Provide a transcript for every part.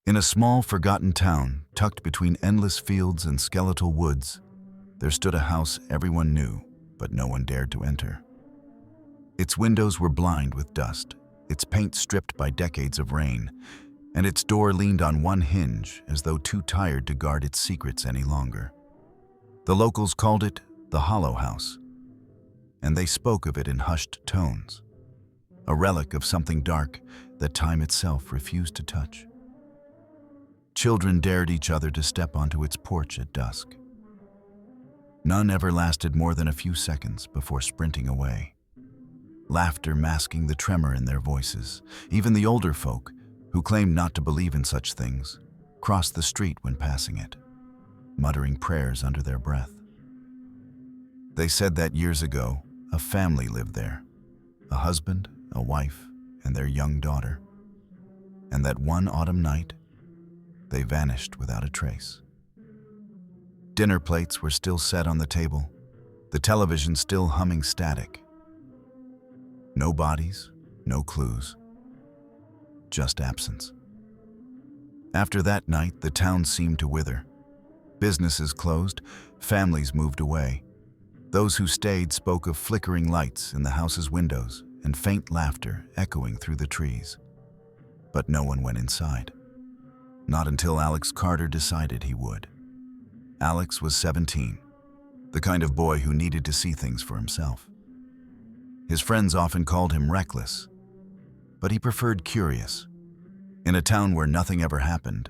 In a small, forgotten town, tucked between endless fields and skeletal woods, there stood a house everyone knew, but no one dared to enter. Its windows were blind with dust, its paint stripped by decades of rain, and its door leaned on one hinge as though too tired to guard its secrets any longer. The locals called it the Hallow House, and they spoke of it in hushed tones, a relic of something dark that time itself refused to touch. Children dared each other to step onto its porch at dusk. None ever lasted more than a few seconds before sprinting away, laughter masking the tremor in their voices. Even the older folk, who claimed not to believe in such things, crossed the street when passing it, muttering prayers under their breath. They said that years ago, a family lived there, a husband, a wife, and their young daughter, and that one autumn night, they vanished without a trace. Dinner plates were still set on the table, the television still humming static. No bodies, no clues, just absence. After that night, the town seemed to wither. Businesses closed, families moved away. Those who stayed spoke of flickering lights in the house's windows and faint laughter echoing through the trees. But no one went inside. Not until Alex Carter decided he would. Alex was 17, the kind of boy who needed to see things for himself. His friends often called him reckless, but he preferred curious. In a town where nothing ever happened,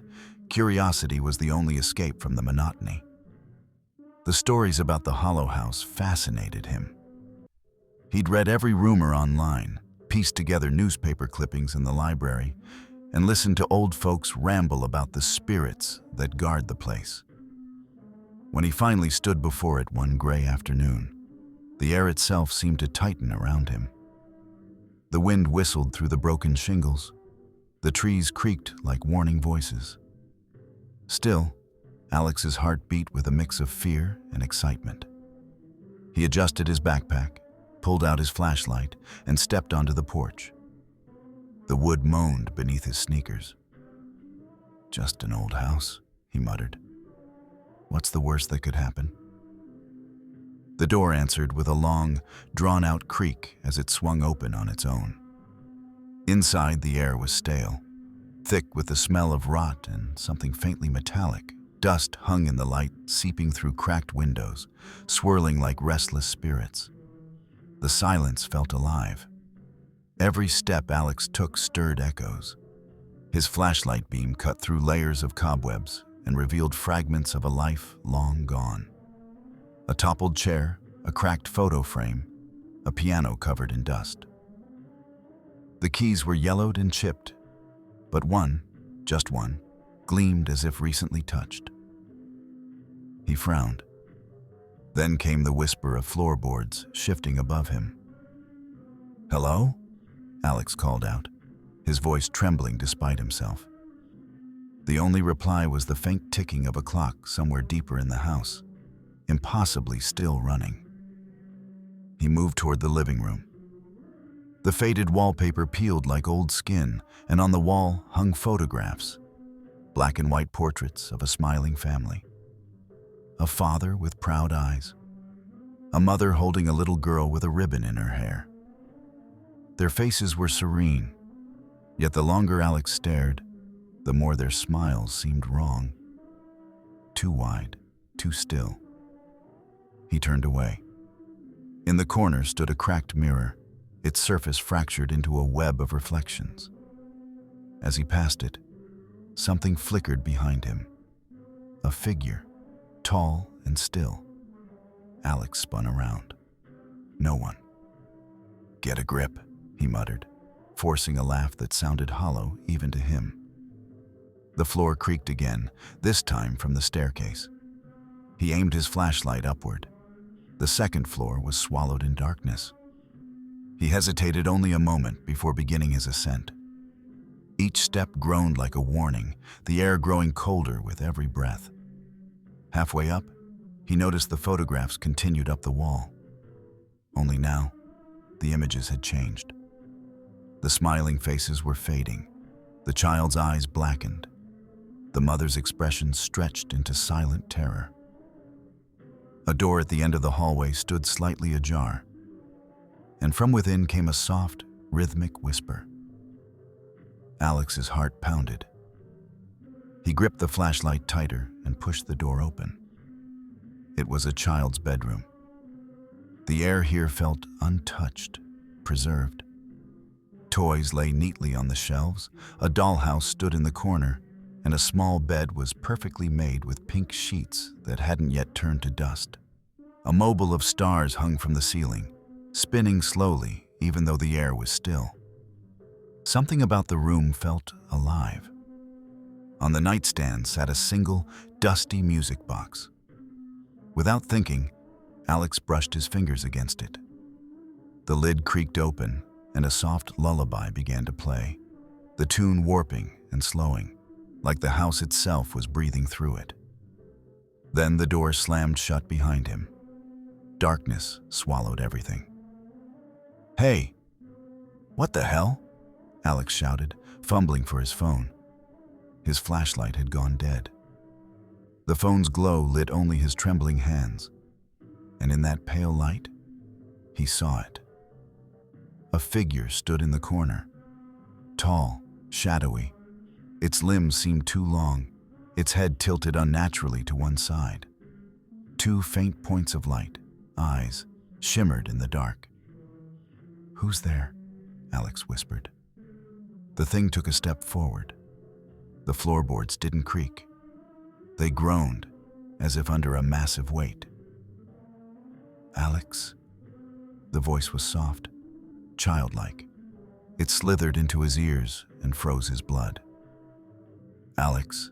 curiosity was the only escape from the monotony. The stories about the Hallow House fascinated him. He'd read every rumor online, pieced together newspaper clippings in the library, and listened to old folks ramble about the spirits that guard the place. When he finally stood before it one gray afternoon, the air itself seemed to tighten around him. The wind whistled through the broken shingles. The trees creaked like warning voices. Still, Alex's heart beat with a mix of fear and excitement. He adjusted his backpack, pulled out his flashlight, and stepped onto the porch. The wood moaned beneath his sneakers. "Just an old house," he muttered. "What's the worst that could happen?" The door answered with a long, drawn-out creak as it swung open on its own. Inside, the air was stale, thick with the smell of rot and something faintly metallic. Dust hung in the light, seeping through cracked windows, swirling like restless spirits. The silence felt alive. Every step Alex took stirred echoes. His flashlight beam cut through layers of cobwebs and revealed fragments of a life long gone. A toppled chair, a cracked photo frame, a piano covered in dust. The keys were yellowed and chipped, but one, just one, gleamed as if recently touched. He frowned. Then came the whisper of floorboards shifting above him. "Hello?" Alex called out, his voice trembling despite himself. The only reply was the faint ticking of a clock somewhere deeper in the house, impossibly still running. He moved toward the living room. The faded wallpaper peeled like old skin, and on the wall hung photographs, black and white portraits of a smiling family. A father with proud eyes, a mother holding a little girl with a ribbon in her hair. Their faces were serene, yet the longer Alex stared, the more their smiles seemed wrong. Too wide, too still. He turned away. In the corner stood a cracked mirror, its surface fractured into a web of reflections. As he passed it, something flickered behind him. A figure, tall and still. Alex spun around. No one. "Get a grip," he muttered, forcing a laugh that sounded hollow even to him. The floor creaked again, this time from the staircase. He aimed his flashlight upward. The second floor was swallowed in darkness. He hesitated only a moment before beginning his ascent. Each step groaned like a warning, the air growing colder with every breath. Halfway up, he noticed the photographs continued up the wall. Only now, the images had changed. The smiling faces were fading, the child's eyes blackened, The mother's expression stretched into silent terror. A door at the end of the hallway stood slightly ajar, and from within came a soft, rhythmic whisper. Alex's heart pounded. He gripped the flashlight tighter and pushed the door open. It was a child's bedroom. The air here felt untouched, preserved. Toys lay neatly on the shelves, a dollhouse stood in the corner, and a small bed was perfectly made with pink sheets that hadn't yet turned to dust. A mobile of stars hung from the ceiling, spinning slowly even though the air was still. Something about the room felt alive. On the nightstand sat a single, dusty music box. Without thinking, Alex brushed his fingers against it. The lid creaked open, and a soft lullaby began to play, the tune warping and slowing, like the house itself was breathing through it. Then the door slammed shut behind him. Darkness swallowed everything. "Hey! What the hell?" Alex shouted, fumbling for his phone. His flashlight had gone dead. The phone's glow lit only his trembling hands, and in that pale light, he saw it. A figure stood in the corner, tall, shadowy. Its limbs seemed too long, its head tilted unnaturally to one side. Two faint points of light, eyes, shimmered in the dark. "Who's there?" Alex whispered. The thing took a step forward. The floorboards didn't creak. They groaned, as if under a massive weight. "Alex?" The voice was soft, childlike. It slithered into his ears and froze his blood. "Alex,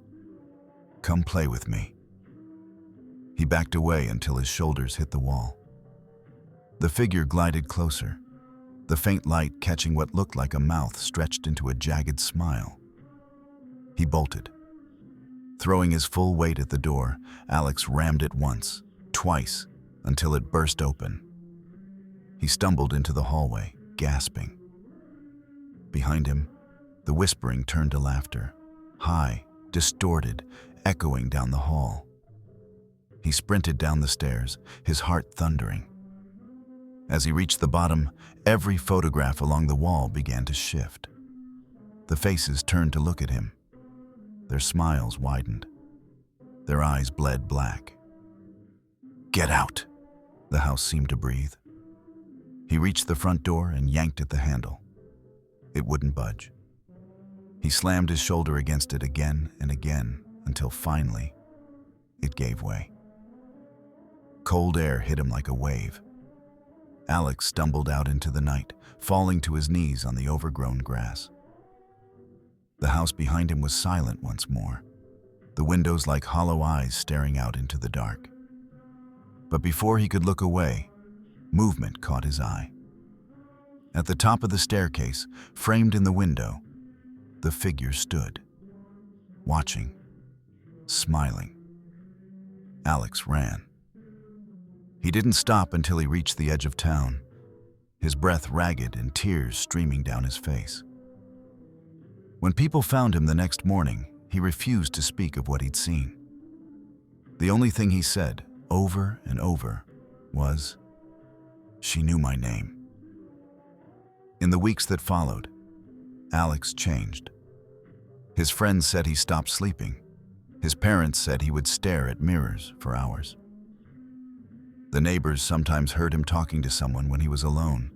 come play with me." He backed away until his shoulders hit the wall. The figure glided closer, the faint light catching what looked like a mouth stretched into a jagged smile. He bolted. Throwing his full weight at the door, Alex rammed it once, twice, until it burst open. He stumbled into the hallway, gasping. Behind him, the whispering turned to laughter, high, distorted, echoing down the hall. He sprinted down the stairs, his heart thundering. As he reached the bottom, every photograph along the wall began to shift. The faces turned to look at him. Their smiles widened. Their eyes bled black. "Get out!" the house seemed to breathe. He reached the front door and yanked at the handle. It wouldn't budge. He slammed his shoulder against it again and again until finally it gave way. Cold air hit him like a wave. Alex stumbled out into the night, falling to his knees on the overgrown grass. The house behind him was silent once more, the windows like hollow eyes staring out into the dark. But before he could look away, movement caught his eye. At the top of the staircase, framed in the window, the figure stood, watching, smiling. Alex ran. He didn't stop until he reached the edge of town, his breath ragged and tears streaming down his face. When people found him the next morning, he refused to speak of what he'd seen. The only thing he said, over and over, was, "She knew my name." In the weeks that followed, Alex changed. His friends said he stopped sleeping. His parents said he would stare at mirrors for hours. The neighbors sometimes heard him talking to someone when he was alone,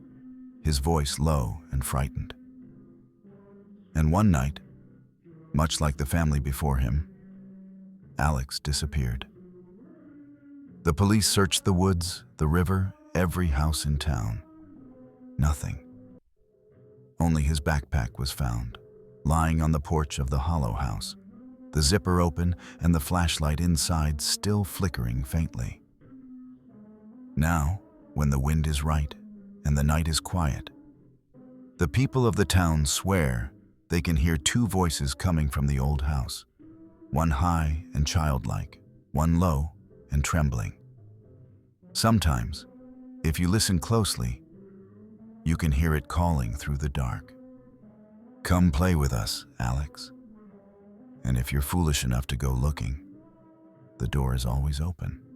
his voice low and frightened. And one night, much like the family before him, Alex disappeared. The police searched the woods, the river, every house in town. Nothing. Only his backpack was found, lying on the porch of the Hallow house, the zipper open and the flashlight inside still flickering faintly. Now, when the wind is right and the night is quiet, the people of the town swear they can hear two voices coming from the old house, one high and childlike, one low and trembling. Sometimes, if you listen closely, you can hear it calling through the dark. "Come play with us, Alex." And if you're foolish enough to go looking, the door is always open.